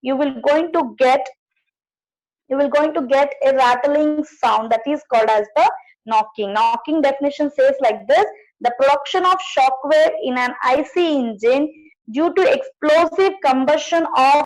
you will going to get a rattling sound that is called as the knocking. Knocking definition says like this: the production of shock wave in an IC engine due to explosive combustion of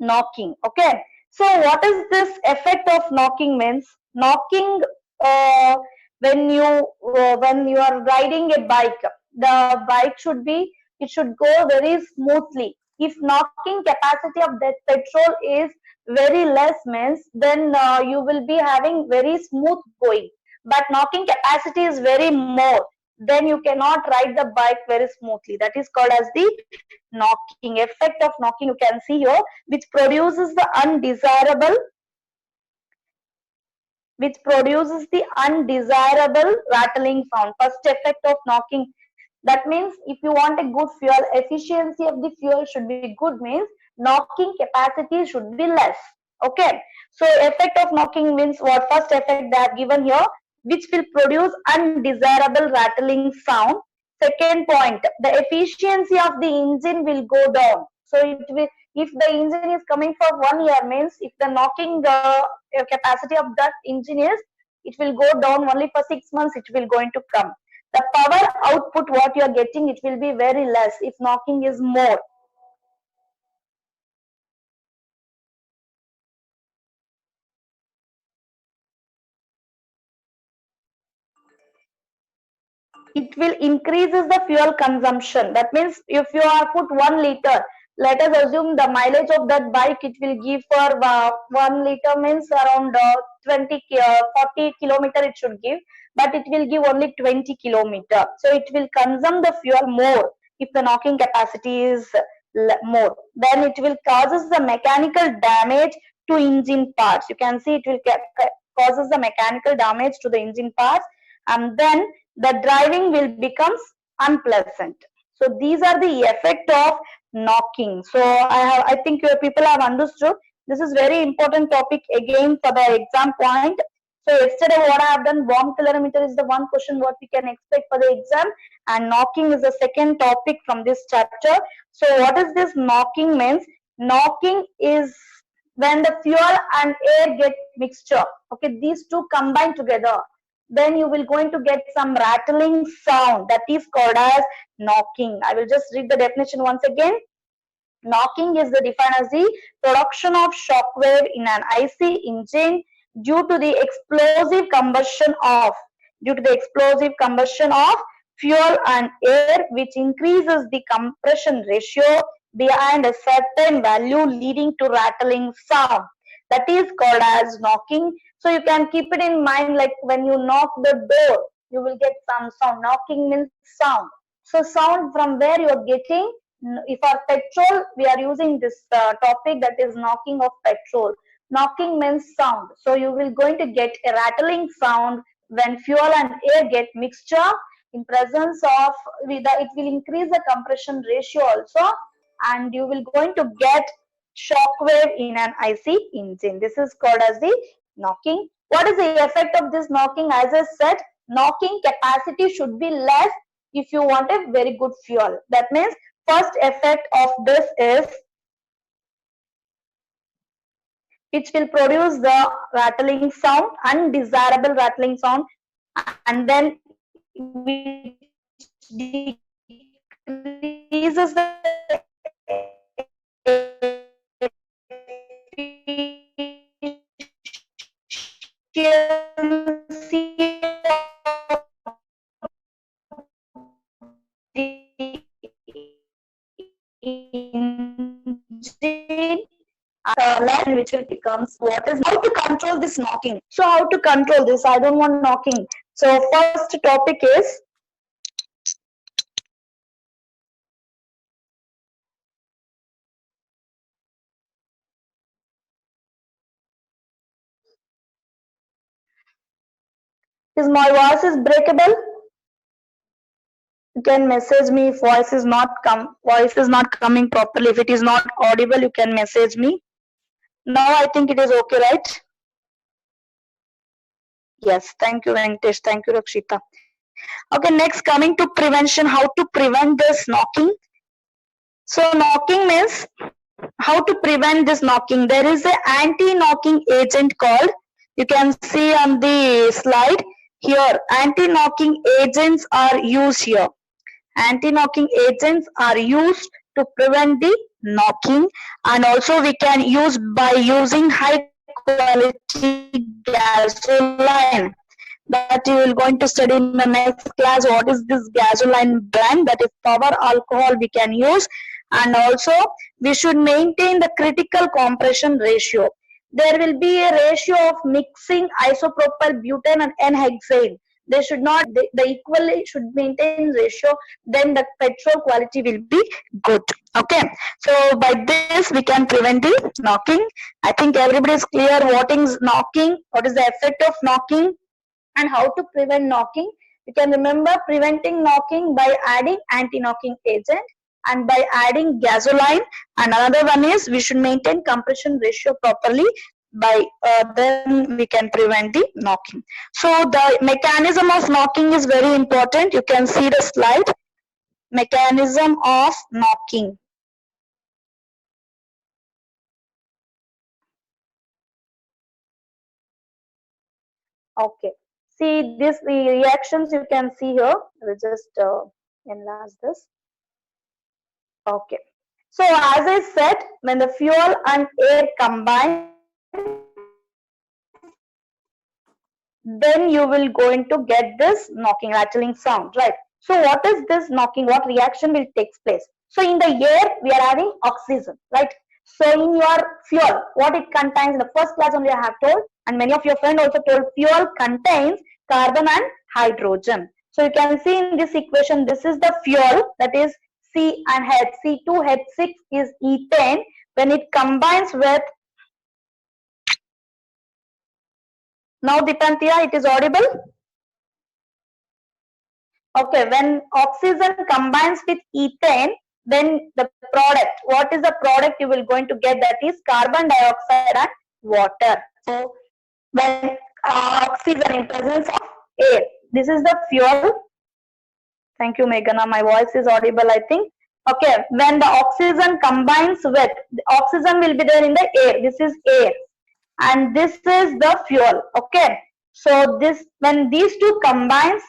knocking. Okay, so what is this effect of knocking means? Knocking, uh, when you are riding a bike, the bike should be, it should go very smoothly. If knocking capacity of that petrol is very less means, then you will be having very smooth going, but knocking capacity is very more, then you cannot ride the bike very smoothly. That is called as the knocking. Effect of knocking you can see here, which produces the undesirable, rattling sound. First effect of knocking, that means if you want a good fuel, efficiency of the fuel should be good means knocking capacity should be less. Okay, so effect of knocking means what? First effect they have given here, which will produce undesirable rattling sound. Second point, the efficiency of the engine will go down. So it will, if the engine is coming for 1 year means, if the knocking capacity of that engine is, it will go down only for 6 months, it will going to come. The power output what you are getting, it will be very less if knocking is more. It will increases the fuel consumption. That means if you are put 1 liter, let us assume the mileage of that bike, it will give for 1 liter means around 40 kilometer it should give, but it will give only 20 kilometer. So it will consume the fuel more if the knocking capacity is more. Then it will causes the mechanical damage to engine parts. You can see it will causes the mechanical damage to the engine parts, and then the driving will becomes unpleasant. So these are the effect of knocking. So I think your people have understood. This is very important topic again for the exam point. So yesterday what I have done, warm calorimeter is the one question what we can expect for the exam, and knocking is the second topic from this chapter. So what is this knocking means? Knocking is when the fuel and air get mixture. Okay, these two combine together, then you will going to get some rattling sound, that is called as knocking. I will just read the definition once again. Knocking is the defined as the production of shock wave in an IC engine due to the explosive combustion of fuel and air, which increases the compression ratio behind a certain value, leading to rattling sound. That is called as knocking. So you can keep it in mind, like when you knock the door, you will get some sound. Knocking means sound. So sound from where you are getting. If our petrol, we are using this topic, that is knocking of petrol. Knocking means sound. So you will going to get a rattling sound when fuel and air get mixture in presence of, it will increase the compression ratio also, and you will going to get shock wave in an IC engine. This is called as the knocking. What is the effect of this knocking? As I said, knocking capacity should be less if you want a very good fuel. That means first effect of this is it will produce the rattling sound, undesirable rattling sound, and then which decreases the efficiency which will becomes what is how to control this knocking. So how to control this? I don't want knocking. So first topic is my voice is breakable? You can message me if voice is not coming properly. If it is not audible, you can message me. Now I think it is okay, right? Yes, thank you, Venkatesh. Thank you, Rakshita. Okay, next coming to prevention, how to prevent this knocking. So knocking means how to prevent this knocking. There is an anti-knocking agent called, you can see on the slide here, anti-knocking agents are used here. Anti-knocking agents are used to prevent the knocking, and also we can use by using high quality gasoline that you will going to study in the next class. What is this gasoline blend? That is power alcohol we can use, and also we should maintain the critical compression ratio. There will be a ratio of mixing isopropyl butane and N-hexane. They should not, the equally should maintain ratio, then the petrol quality will be good. Okay, so by this we can prevent the knocking. I think everybody is clear what is knocking, what is the effect of knocking, and how to prevent knocking. You can remember preventing knocking by adding anti-knocking agent and by adding gasoline, and another one is we should maintain compression ratio properly. By then we can prevent the knocking. So the mechanism of knocking is very important. You can see the slide, mechanism of knocking. Okay, see this, the reactions you can see here. We'll just enlarge this. Okay, so as I said, when the fuel and air combine, then you will going to get this knocking, rattling sound, right? So what is this knocking? What reaction will take place? So in the air we are having oxygen, right? So in your fuel, what it contains, in the first class only I have told, and many of your friends also told, fuel contains carbon and hydrogen. So you can see in this equation, this is the fuel, that is C and H. C2H6 is ethane. When it combines with, now Dipantia, it is audible? Okay, when oxygen combines with ethane, then the product, what is the product you will going to get? That is carbon dioxide and water. So when oxygen in presence of air, this is the fuel. Thank you, Meghana. My voice is audible, I think. Okay, when the oxygen combines with, the oxygen will be there in the air. This is air, and this is the fuel. Okay, so this, when these two combines,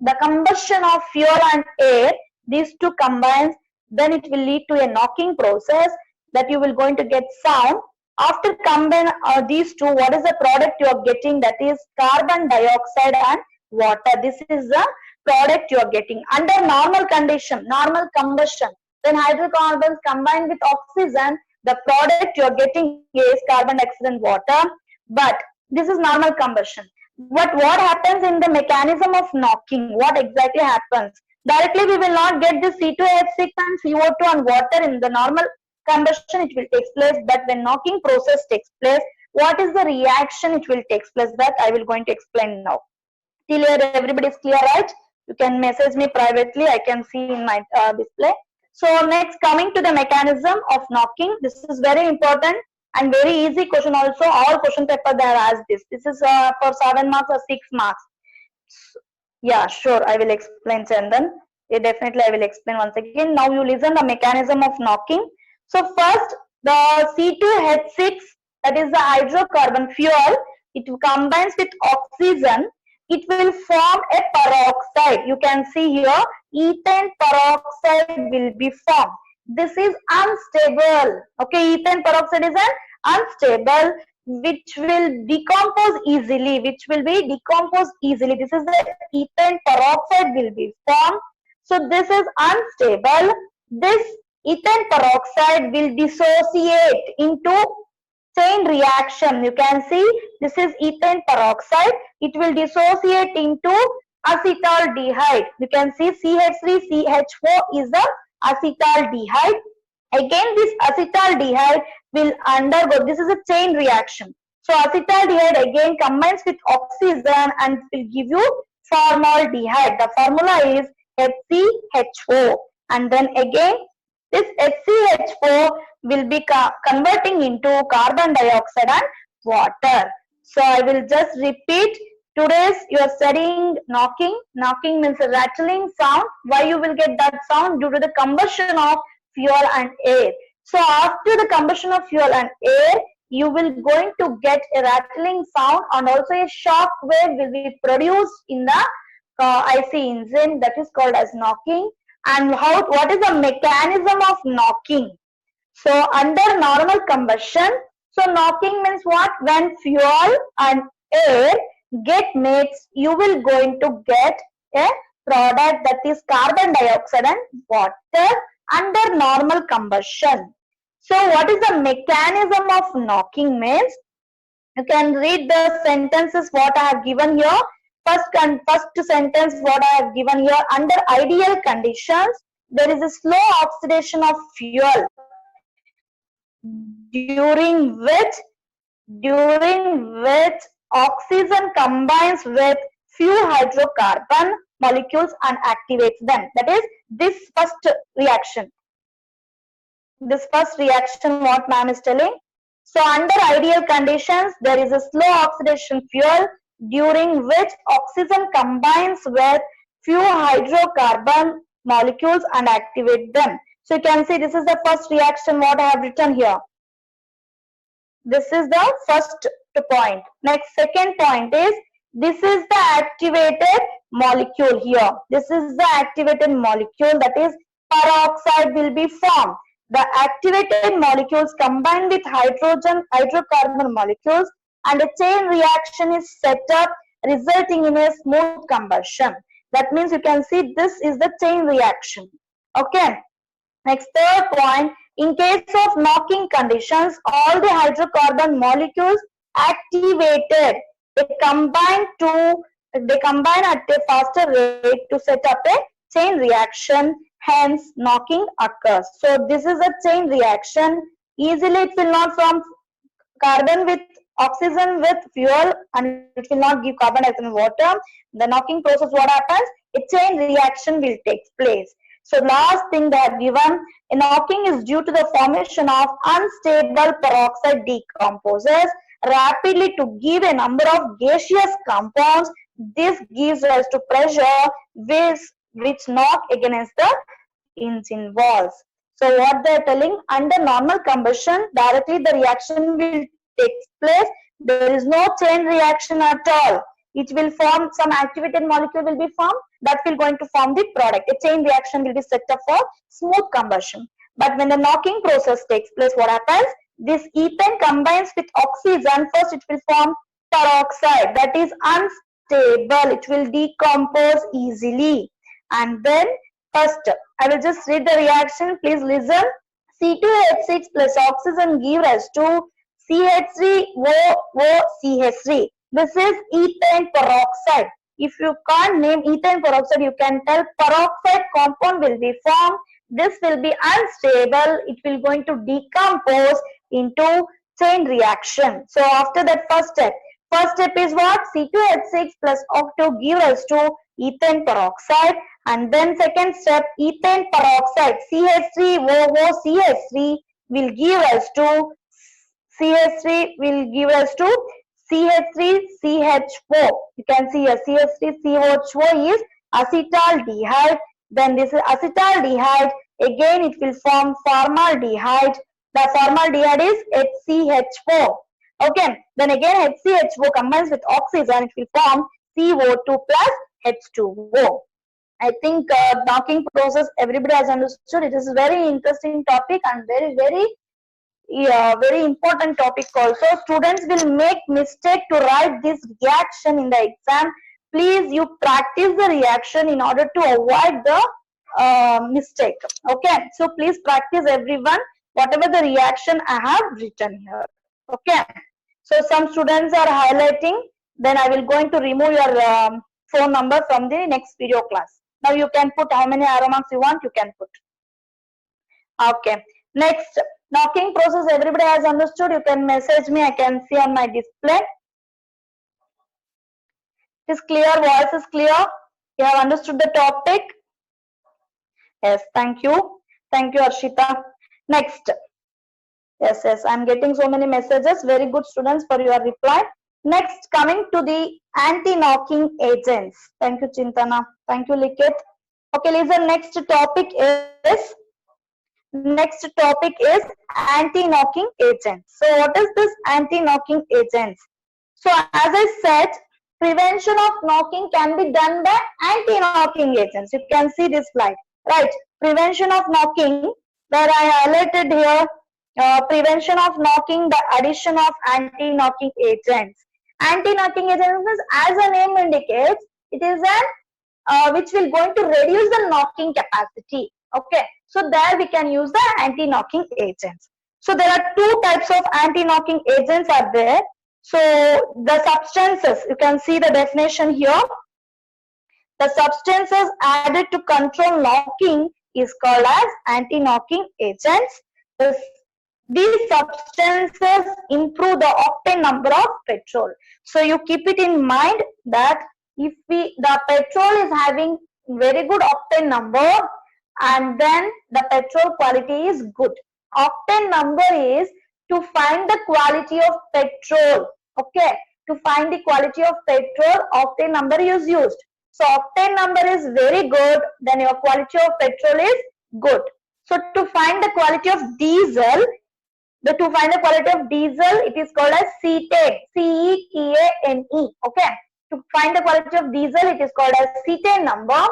the combustion of fuel and air, these two combines, then it will lead to a knocking process that you will going to get sound. After combine these two, what is the product you are getting? That is carbon dioxide and water. This is the product you are getting under normal condition, normal combustion. When hydrocarbons combine with oxygen, the product you are getting is carbon dioxide and water. But this is normal combustion. But what happens in the mechanism of knocking? What exactly happens? Directly we will not get the C2H6 and CO2 and water in the normal combustion. It will take place, but when knocking process takes place, what is the reaction it will take place? That I will going to explain now. Till here everybody is clear, right? You can message me privately. I can see in my display. So next, coming to the mechanism of knocking. This is very important and very easy question also. All question paper they have asked this. This is for 7 marks or 6 marks. Yeah, sure. I will explain, Chandan. Yeah, definitely I will explain once again. Now you listen the mechanism of knocking. So first, the C2H6, that is the hydrocarbon fuel, it combines with oxygen. It will form a peroxide. You can see here, ethane peroxide will be formed. This is unstable. Okay, ethane peroxide is an unstable, which will decompose easily, which will be decomposed easily. This is the ethane peroxide will be formed. So this is unstable. This ethane peroxide will dissociate into chain reaction. You can see this is ethane peroxide. It will dissociate into acetaldehyde. You can see CH3CH4 is the acetaldehyde. Again, this acetaldehyde will undergo, this is a chain reaction. So acetaldehyde again combines with oxygen and will give you formaldehyde. The formula is HCHO. And then again, this HCHO will be converting into carbon dioxide and water. So I will just repeat. Today's you are studying knocking. Knocking means a rattling sound. Why you will get that sound? Due to the combustion of fuel and air. So after the combustion of fuel and air, you will going to get a rattling sound and also a shock wave will be produced in the IC engine, that is called as knocking. And what is the mechanism of knocking? So under normal combustion, so knocking means what? When fuel and air get mixed, you will going to get a product that is carbon dioxide and water under normal combustion. So what is the mechanism of knocking means? You can read the sentences what I have given here. First sentence what I have given here. Under ideal conditions, there is a slow oxidation of fuel during which oxygen combines with few hydrocarbon molecules and activates them. That is this first reaction. This first reaction what ma'am is telling. So under ideal conditions, there is a slow oxidation fuel during which oxygen combines with few hydrocarbon molecules and activate them. So you can see this is the first reaction what I have written here. This is the first point. Next, second point is this is the activated molecule here. This is the activated molecule, that is peroxide will be formed. The activated molecules combine with hydrocarbon molecules and a chain reaction is set up resulting in a smooth combustion. That means you can see this is the chain reaction. Okay. Next, third point, in case of knocking conditions, all the hydrocarbon molecules activated, they combine at a faster rate to set up a chain reaction, hence knocking occurs. So this is a chain reaction. Easily it will not form carbon with oxygen with fuel and it will not give carbon dioxide and water. The knocking process, what happens? A chain reaction will take place. So last thing they have given, a knocking is due to the formation of unstable peroxide decomposes rapidly to give a number of gaseous compounds. This gives rise to pressure which knock against the engine walls. So what they are telling, under normal combustion, directly the reaction will take place. There is no chain reaction at all. It will form, some activated molecule will be formed that will going to form the product. A chain reaction will be set up for smooth combustion. But when the knocking process takes place, what happens? This ethane combines with oxygen. First it will form peroxide, that is unstable. It will decompose easily. And then first, I will just read the reaction. Please listen. C2H6 plus oxygen give rise to CH3OOCH3. This is ethane peroxide. If you can't name ethane peroxide, you can tell peroxide compound will be formed. This will be unstable. It will going to decompose into chain reaction. So after that first step is what? C2H6 plus O2 give rise to ethane peroxide. And then second step, ethane peroxide CH3OOCH3 will give rise to CH3CH4. You can see a CH3CH4 is acetaldehyde. Then this is acetaldehyde. Again, it will form formaldehyde. The formaldehyde is HCH4. Okay. Then again, HCH4 combines with oxygen. It will form CO2 plus H2O. I think knocking process everybody has understood. It is a very interesting topic and very very important topic also. Students will make mistake to write this reaction in the exam. Please you practice the reaction in order to avoid the mistake. Okay, so please practice everyone whatever the reaction I have written here. Okay, so some students are highlighting, then I will going to remove your phone number from the next video class. Now you can put how many arrow marks you want, you can put. Okay, next, knocking process everybody has understood. You can message me, I can see on my display. It is clear, voice is clear, you have understood the topic. Yes, thank you Arshita. Next, yes, I'm getting so many messages. Very good students for your reply. Next, coming to the anti-knocking agents. Thank you Chintana, thank you Likit. Okay, listen, next topic is anti-knocking agents. So what is this anti-knocking agents? So as I said, prevention of knocking can be done by anti-knocking agents. You can see this slide, right? Prevention of knocking, where I highlighted here, prevention of knocking, the addition of anti-knocking agents. Anti-knocking agents means, as the name indicates, it is an which will going to reduce the knocking capacity. Okay, so there we can use the anti-knocking agents. So there are two types of anti-knocking agents are there. So the substances, you can see the definition here. The substances added to control knocking is called as anti-knocking agents. These substances improve the octane number of petrol. So you keep it in mind that if the petrol is having very good octane number, and then the petrol quality is good. Octane number is to find the quality of petrol. Okay, to find the quality of petrol, octane number is used. So octane number is very good, then your quality of petrol is good. So to find the quality of diesel, it is called as cetane, C-E-T-A-N-E. Okay, to find the quality of diesel, it is called as cetane number.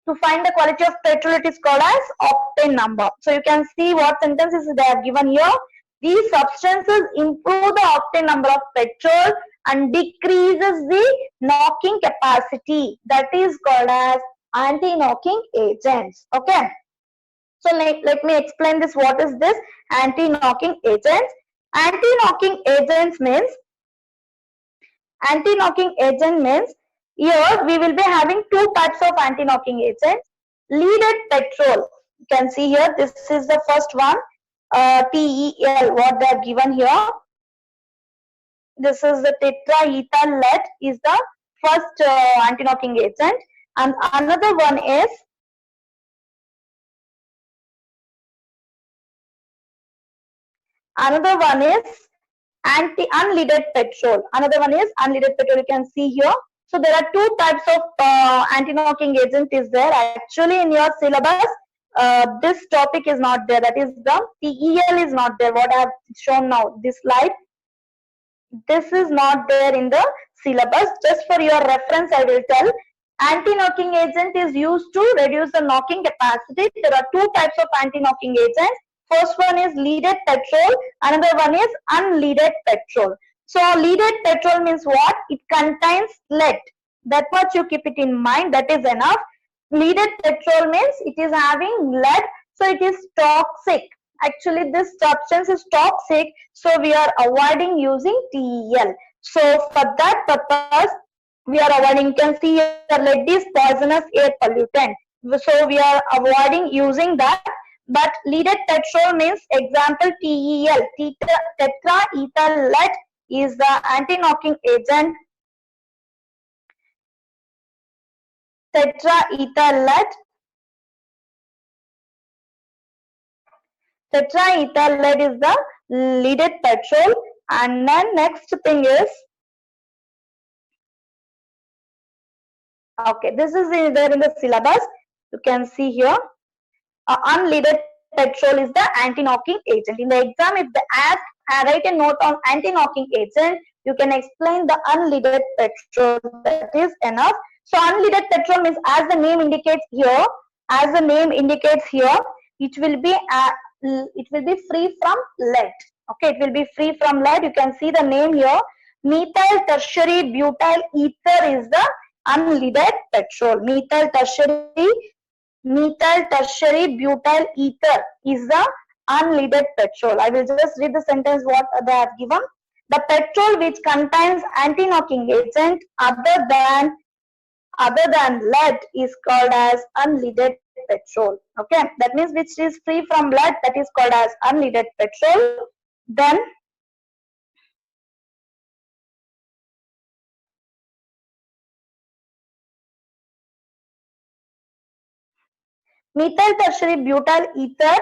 To find the quality of petrol, it is called as octane number. So you can see what sentences they have given here. These substances improve the octane number of petrol and decreases the knocking capacity. That is called as anti-knocking agents. Okay. So let me explain this. What is this anti-knocking agents? Anti-knocking agent means here we will be having two types of anti-knocking agents. Leaded petrol. You can see here, this is the first one, TEL, what they have given here. This is the tetraethyl lead is the first anti-knocking agent, and another one is unleaded petrol. Another one is unleaded petrol. You can see here. So there are two types of anti-knocking agent is there. Actually, in your syllabus, this topic is not there. That is the TEL is not there. What I have shown now, this slide, this is not there in the syllabus. Just for your reference, I will tell. Anti-knocking agent is used to reduce the knocking capacity. There are two types of anti-knocking agents. First one is leaded petrol, another one is unleaded petrol. So leaded petrol means what? It contains lead. That much you keep it in mind, that is enough. Leaded petrol means it is having lead, so it is toxic. Actually this substance is toxic, so we are avoiding using TEL. So for that purpose we are avoiding. You can see here lead is poisonous air pollutant, so we are avoiding using that. But leaded petrol means, example TEL, tetraethyl lead is the anti-knocking agent. Tetraethyl lead is the leaded petrol. And then next thing is, okay, this is there in the syllabus. You can see here. Unleaded petrol is the anti-knocking agent. In the exam, if they ask, write a note on anti-knocking agent, you can explain the unleaded petrol. That is enough. So unleaded petrol means, as the name indicates here, it will be free from lead. Okay, it will be free from lead. You can see the name here. Methyl tertiary butyl ether is the unleaded petrol. Methyl tertiary butyl ether is the unleaded petrol. I will just read the sentence what they have given. The petrol which contains anti-knocking agent other than lead is called as unleaded petrol. Okay, that means which is free from lead, that is called as unleaded petrol. Then methyl tertiary butyl ether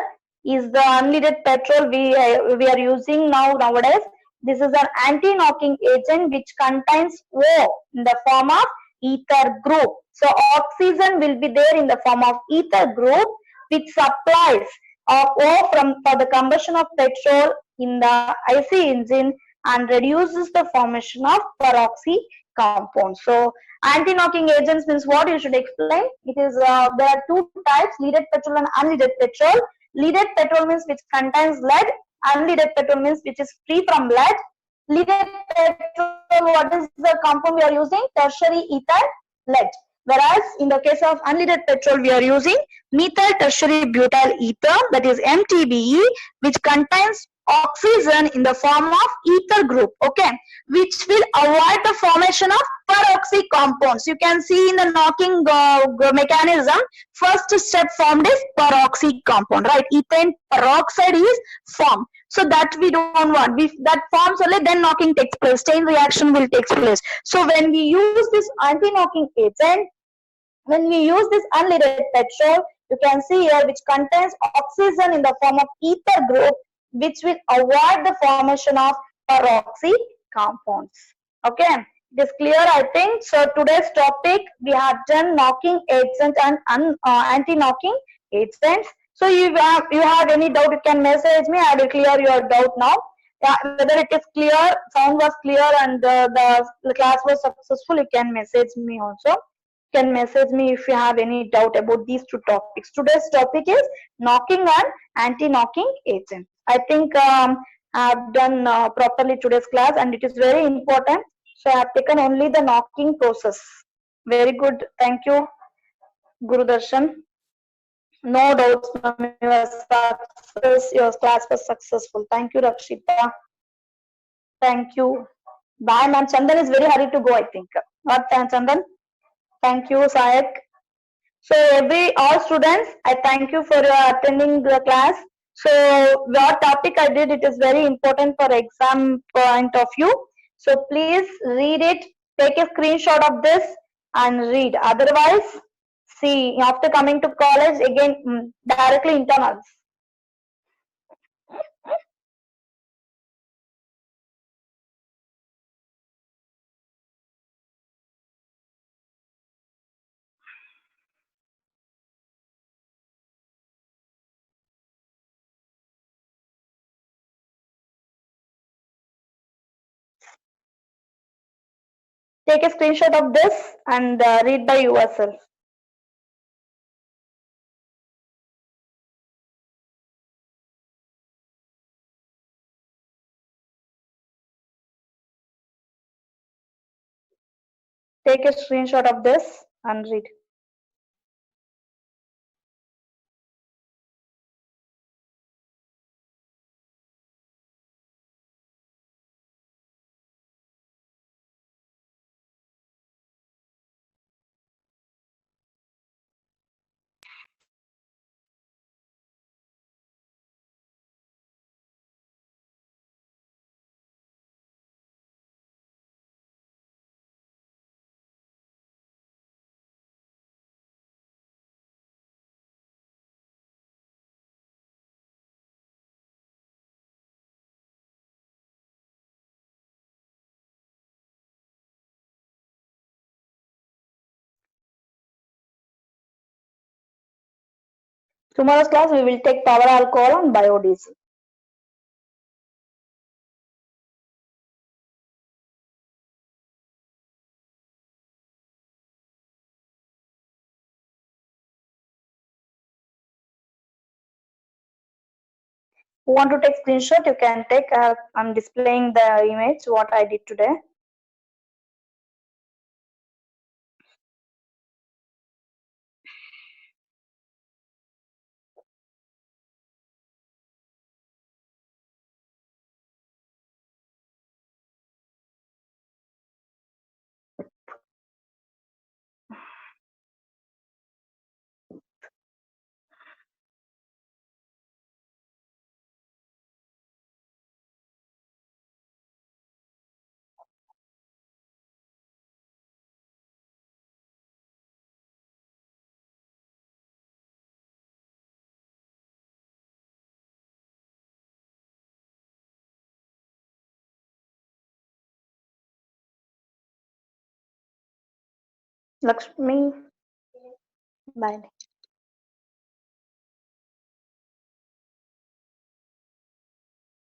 is the unleaded petrol we are using nowadays. This is an anti-knocking agent which contains O in the form of ether group. So oxygen will be there in the form of ether group, which supplies O for the combustion of petrol in the IC engine and reduces the formation of peroxy compounds. So anti-knocking agents means what you should explain. It is there are two types: leaded petrol and unleaded petrol. Leaded petrol means which contains lead. Unleaded petrol means which is free from lead. Leaded petrol, what is the compound we are using? Tertiary ethyl lead. Whereas in the case of unleaded petrol, we are using methyl tertiary butyl ether, that is MTBE, which contains oxygen in the form of ether group. Okay, which will avoid the formation of peroxy compounds. You can see in the knocking mechanism, first step formed is peroxy compound, right? Ethane peroxide is formed. So that we don't want. That forms only, then knocking takes place. Chain reaction will take place. So when we use this anti-knocking agent, when we use this unleaded petrol, you can see here which contains oxygen in the form of ether group, which will avoid the formation of peroxy compounds. Okay, it is clear, I think. So today's topic we have done knocking agent and anti-knocking agents. So you have any doubt, you can message me. I will clear your doubt now. Yeah, whether it is clear, sound was clear, and the class was successful, you can message me also. Can message me if you have any doubt about these two topics. Today's topic is knocking and anti-knocking agent. I think I have done properly today's class, and it is very important. So I have taken only the knocking process. Very good. Thank you, Guru Darshan. No doubts, ma'am. Your class was successful. Thank you, Rakshita. Thank you. Bye, ma'am. Chandan is very hurried to go, I think. What, Chandan? Thank you, Sayak. So all students, I thank you for attending the class. So what topic I did, it is very important for exam point of view. So please read it, take a screenshot of this and read. Otherwise, see, after coming to college, again, directly internals. Take a screenshot of this and read by yourself. Take a screenshot of this and read. Tomorrow's class we will take power alcohol and biodiesel. Who want to take screenshot? You can take. I'm displaying the image what I did today. Lakshmi, bye.